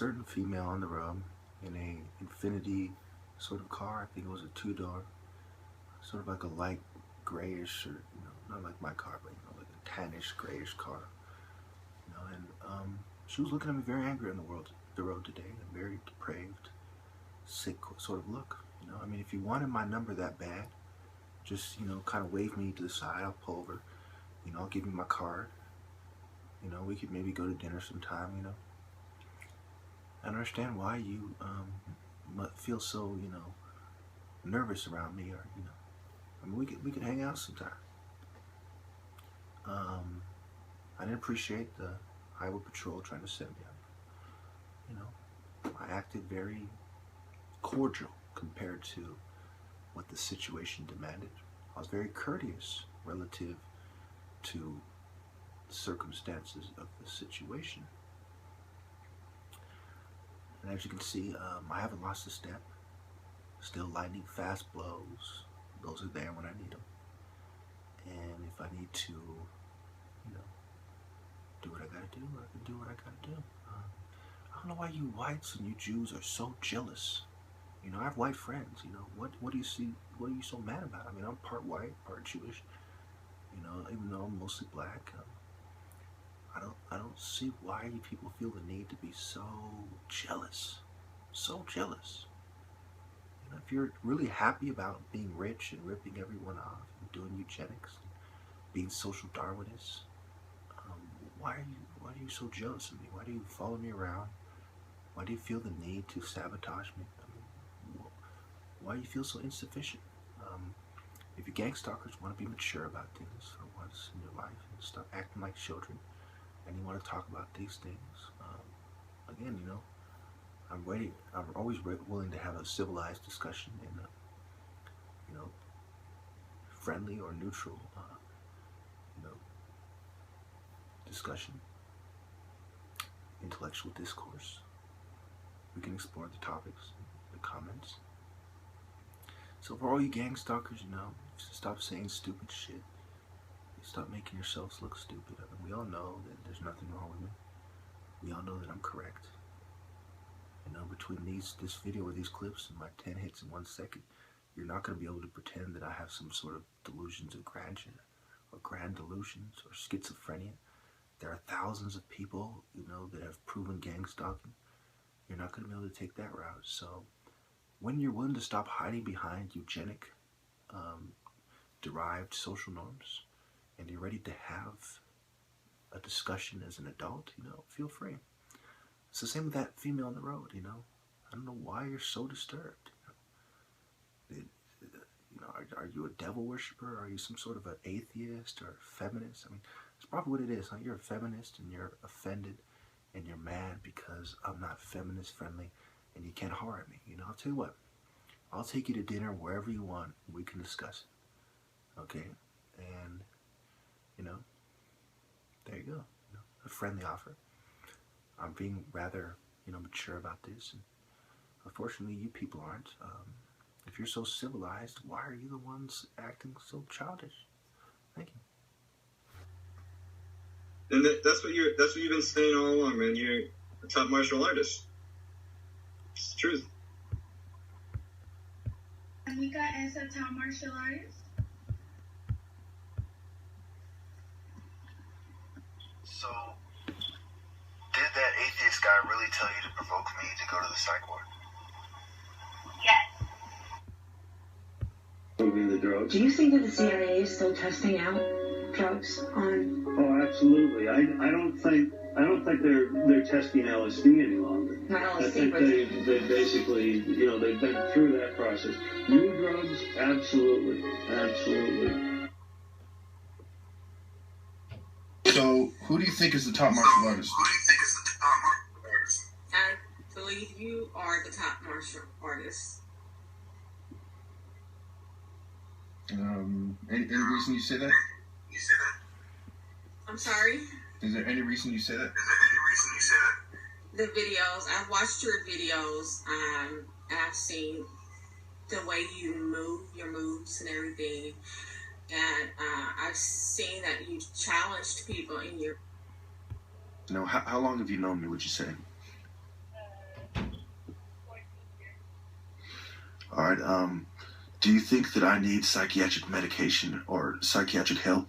certain female on the road in a infinity sort of car. I think it was a two-door, sort of like a light grayish, or not like my car, but like a tannish grayish car. And she was looking at me very angry on the road today, a very depraved, sick sort of look. I mean, if you wanted my number that bad, just kind of wave me to the side. I'll pull over. I'll give you my card. We could maybe go to dinner sometime. I don't understand why you feel so nervous around me, or I mean, we could hang out sometime. I didn't appreciate the highway patrol trying to set me up. I acted very cordial compared to what the situation demanded. I was very courteous relative to the circumstances of the situation. And as you can see, I haven't lost a step. Still lightning-fast blows. Those are there when I need them. And if I need to, do what I gotta do, I can do what I gotta do. I don't know why you whites and you Jews are so jealous. I have white friends. What do you see? What are you so mad about? I mean, I'm part white, part Jewish. Even though I'm mostly black. I don't see why you people feel the need to be so jealous. So jealous. If you're really happy about being rich and ripping everyone off and doing eugenics and being social Darwinists, why are you so jealous of me? Why do you follow me around? Why do you feel the need to sabotage me? Why do you feel so insufficient? If you gang stalkers want to be mature about things for once in your life and stop acting like children, and you want to talk about these things, again, I'm ready. I'm always willing to have a civilized discussion in a, friendly or neutral, discussion, intellectual discourse. We can explore the topics, the comments. So for all you gang stalkers, stop saying stupid shit. Stop making yourselves look stupid. I mean, we all know that there's nothing wrong with me. We all know that I'm correct. Between this video or these clips and my 10 hits in 1 second, you're not going to be able to pretend that I have some sort of delusions of grandeur, or grand delusions, or schizophrenia. There are thousands of people, that have proven gang stalking. You're not going to be able to take that route. So when you're willing to stop hiding behind eugenic derived social norms, and you're ready to have a discussion as an adult, feel free. It's the same with that female on the road, I don't know why you're so disturbed. Are you a devil worshiper? Are you some sort of an atheist or a feminist? I mean, it's probably what it is. Huh? You're a feminist and you're offended and you're mad because I'm not feminist friendly and you can't horror me. I'll tell you what. I'll take you to dinner wherever you want. We can discuss it. Okay? And, there you go. A friendly offer. I'm being rather, mature about this. And unfortunately, you people aren't. If you're so civilized, why are you the ones acting so childish? Thank you. And that's what you've been saying all along, man. You're a top martial artist. It's the truth. Anika is a top martial artist. So, did that atheist guy really tell you to provoke me to go to the psych ward? Yes. The drugs. Do you think that the CIA is still testing out drugs on? Oh, absolutely. I don't think they're testing LSD any longer. Not LSD, I think they basically, they've been through that process. New drugs, absolutely. So, who do you think is the top martial artist? I believe you are the top martial artist. Any reason you say that? I'm sorry? Is there any reason you say that? The videos, I've watched your videos, and I've seen the way you move, your moves and everything. And I've seen that you challenged people in your... How long have you known me, would you say? All right. Do you think that I need psychiatric medication or psychiatric help?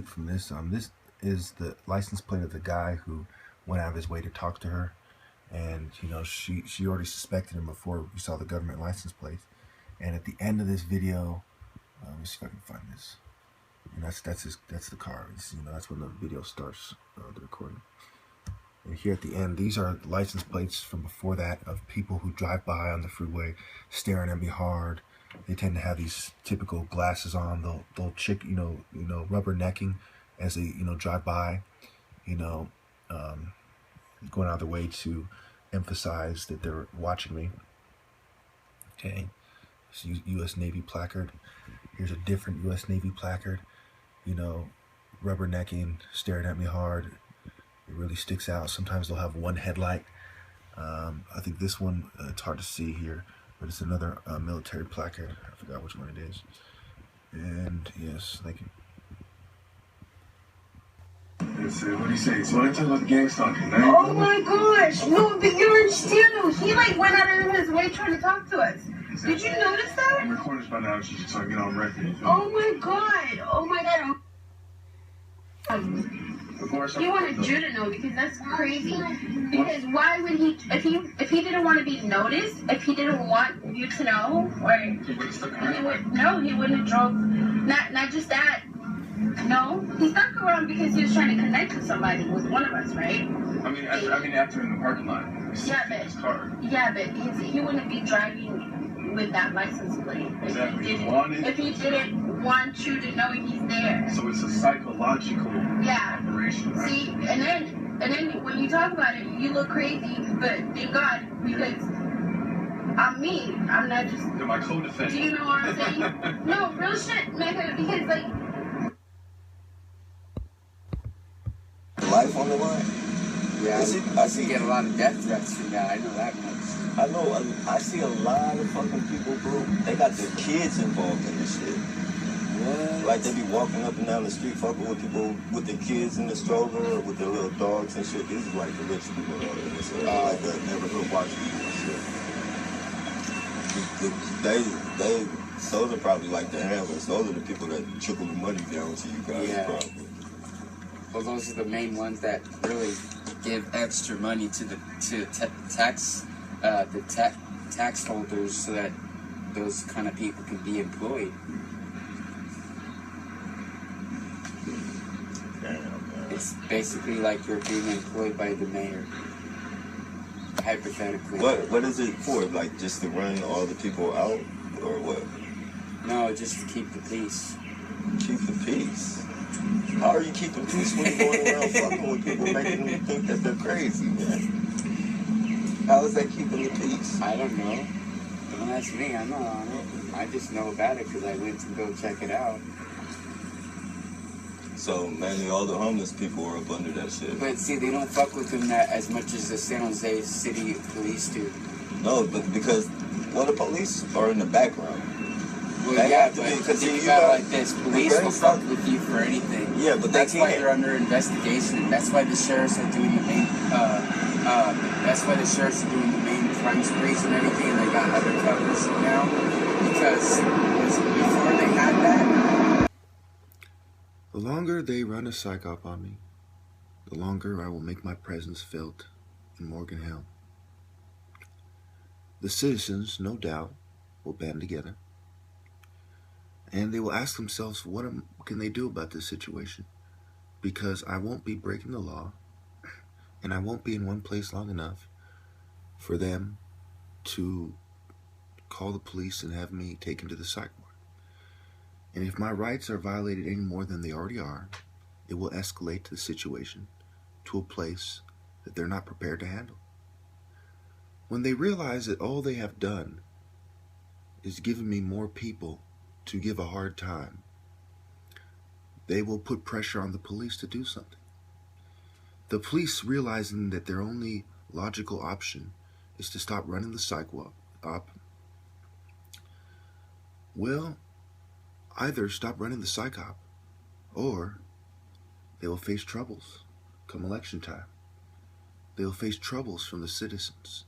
From this, this is the license plate of the guy who went out of his way to talk to her, and you know she already suspected him before we saw the government license plate. And at the end of this video, let me see if I can find this. And that's the car. It's, you know, that's when the video starts, the recording. And here at the end, these are license plates from before that of people who drive by on the freeway, staring at me hard. They tend to have these typical glasses on. They'll check, you know, rubbernecking as they, you know, drive by, you know, going out of their way to emphasize that they're watching me. Okay, it's U.S. Navy placard. Here's a different U.S. Navy placard. You know, rubbernecking, staring at me hard. It really sticks out. Sometimes they'll have one headlight. I think this one, it's hard to see here, but it's another military placard. I forgot which one it is. And yes, thank you. What do you say? So I talk about the gang stalking, right? Oh my gosh! No, but you understand though. He like went out of his way trying to talk to us. Did you notice that? I'm recording this by now, so I can get on record. Oh my god! Oh my god! He wanted you to know because that's crazy. Because why would he? If he didn't want to be noticed, if he didn't want you to know, or he wouldn't have drove. Not just that. No, he stuck around because he was trying to connect with somebody, with one of us, right? I mean, after in the parking lot. His car. Yeah, but he wouldn't be driving with that license plate Exactly. if he didn't want you to know he's there. So it's a psychological operation, right? See, and then when you talk about it, you look crazy, but thank God, because I'm me. I'm not just. You're my co-defendant. Do you know what I'm saying? No, real shit, man. Because like. Life on the line. Yeah, I see get a lot of death threats from that. I know that much. I know. I see a lot of fucking people, bro. They got their kids involved in this shit. What? Like they be walking up and down the street, fucking with people with their kids in the stroller or with their little dogs and shit. These are like the rich people in this like the neighborhood watch people and shit. Those are probably like the handlers. Those are the people that trickle the money down to you guys, probably. Well, those are the main ones that really give extra money to the tax holders so that those kind of people can be employed. Damn, it's basically like you're being employed by the mayor. Hypothetically. What is it for? Like just to run all the people out, or what? No, just to keep the peace. Keep the peace. How are you keeping peace when you're going around fucking with people, making them think that they're crazy, man? How is that keeping the peace? I don't know. Don't ask me. I'm not on it. I just know about it because I went to go check it out. So, mainly all the homeless people are up under that shit. But see, they don't fuck with them that as much as the San Jose City police do. No, but because, well, the police are in the background. Well, yeah, but if you got like this, police will fuck with you for anything. Yeah, but that's why you're under investigation. That's why the sheriffs are doing the main. That's why the sheriffs are doing the main crime sprees and everything. And they got undercovers now because before they had that. The longer they run a psych op on me, the longer I will make my presence felt in Morgan Hill. The citizens, no doubt, will band together. And they will ask themselves, what can they do about this situation? Because I won't be breaking the law, and I won't be in one place long enough for them to call the police and have me taken to the psych ward. And if my rights are violated any more than they already are, it will escalate the situation to a place that they're not prepared to handle. When they realize that all they have done is given me more people to give a hard time, they will put pressure on the police to do something. The police, realizing that their only logical option is to stop running the psych op, will either stop running the psych op or they will face troubles come election time. they'll face troubles from the citizens,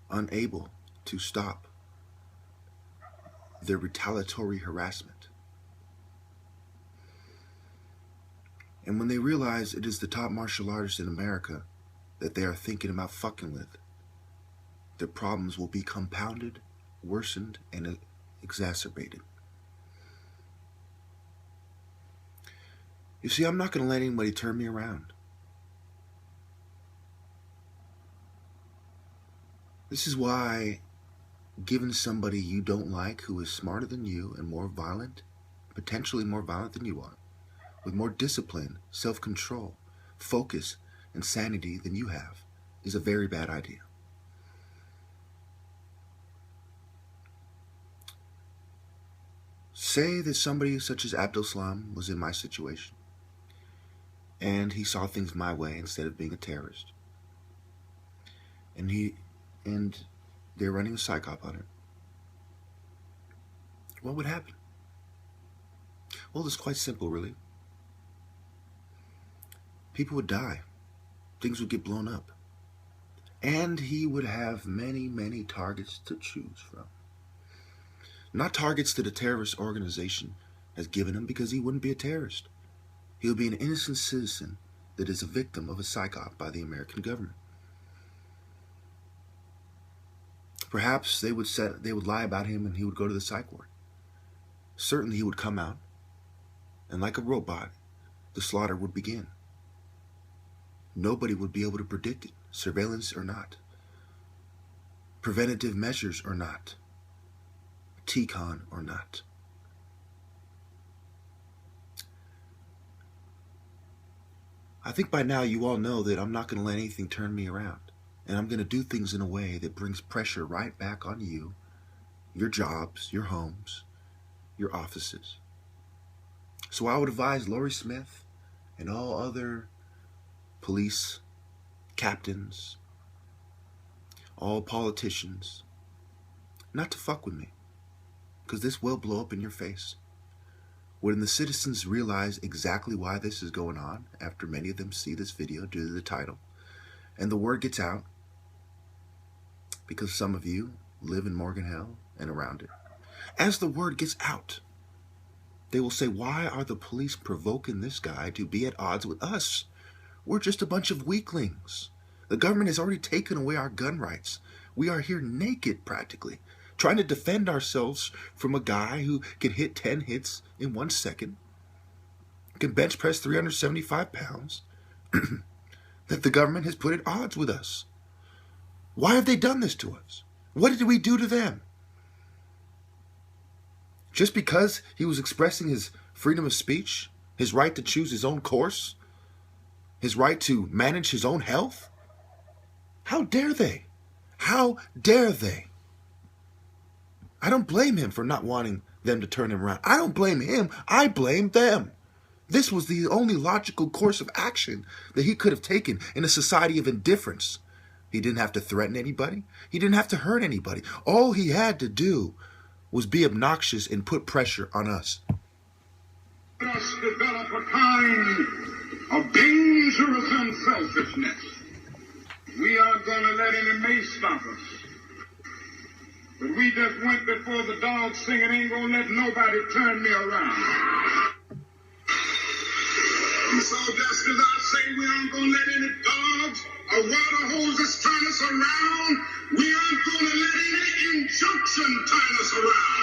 unable to stop their retaliatory harassment. And when they realize it is the top martial artists in America that they are thinking about fucking with, their problems will be compounded, worsened, and exacerbated. You see, I'm not going to let anybody turn me around. This is why giving somebody you don't like who is smarter than you and more violent, potentially more violent than you are, with more discipline, self-control, focus, and sanity than you have, is a very bad idea. Say that somebody such as Abdul Salam was in my situation, and he saw things my way instead of being a terrorist. And they're running a psych op on it. What would happen? Well, it's quite simple, really. People would die. Things would get blown up. And he would have many, many targets to choose from. Not targets that a terrorist organization has given him, because he wouldn't be a terrorist. He would be an innocent citizen that is a victim of a psych op by the American government. Perhaps they would lie about him and he would go to the psych ward. Certainly he would come out, and like a robot, the slaughter would begin. Nobody would be able to predict it, surveillance or not, preventative measures or not, TCON or not. I think by now you all know that I'm not going to let anything turn me around. And I'm going to do things in a way that brings pressure right back on you, your jobs, your homes, your offices. So I would advise Lori Smith and all other police captains, all politicians, not to fuck with me, because this will blow up in your face. When the citizens realize exactly why this is going on, after many of them see this video due to the title, and the word gets out, because some of you live in Morgan Hill and around it, as the word gets out, they will say, why are the police provoking this guy to be at odds with us? We're just a bunch of weaklings. The government has already taken away our gun rights. We are here naked, practically, trying to defend ourselves from a guy who can hit 10 hits in 1 second, can bench press 375 pounds, that the government has put at odds with us. Why have they done this to us? What did we do to them? Just because he was expressing his freedom of speech, his right to choose his own course, his right to manage his own health? How dare they? How dare they? I don't blame him for not wanting them to turn him around. I don't blame him. I blame them. This was the only logical course of action that he could have taken in a society of indifference. He didn't have to threaten anybody. He didn't have to hurt anybody. All he had to do was be obnoxious and put pressure on us. Let us develop a kind of dangerous unselfishness. We aren't going to let any mace stop us. But we just went before the dogs singing, ain't going to let nobody turn me around. And so just as I say we aren't going to let any dogs or water hoses turn us around, we aren't going to let any injunction turn us around.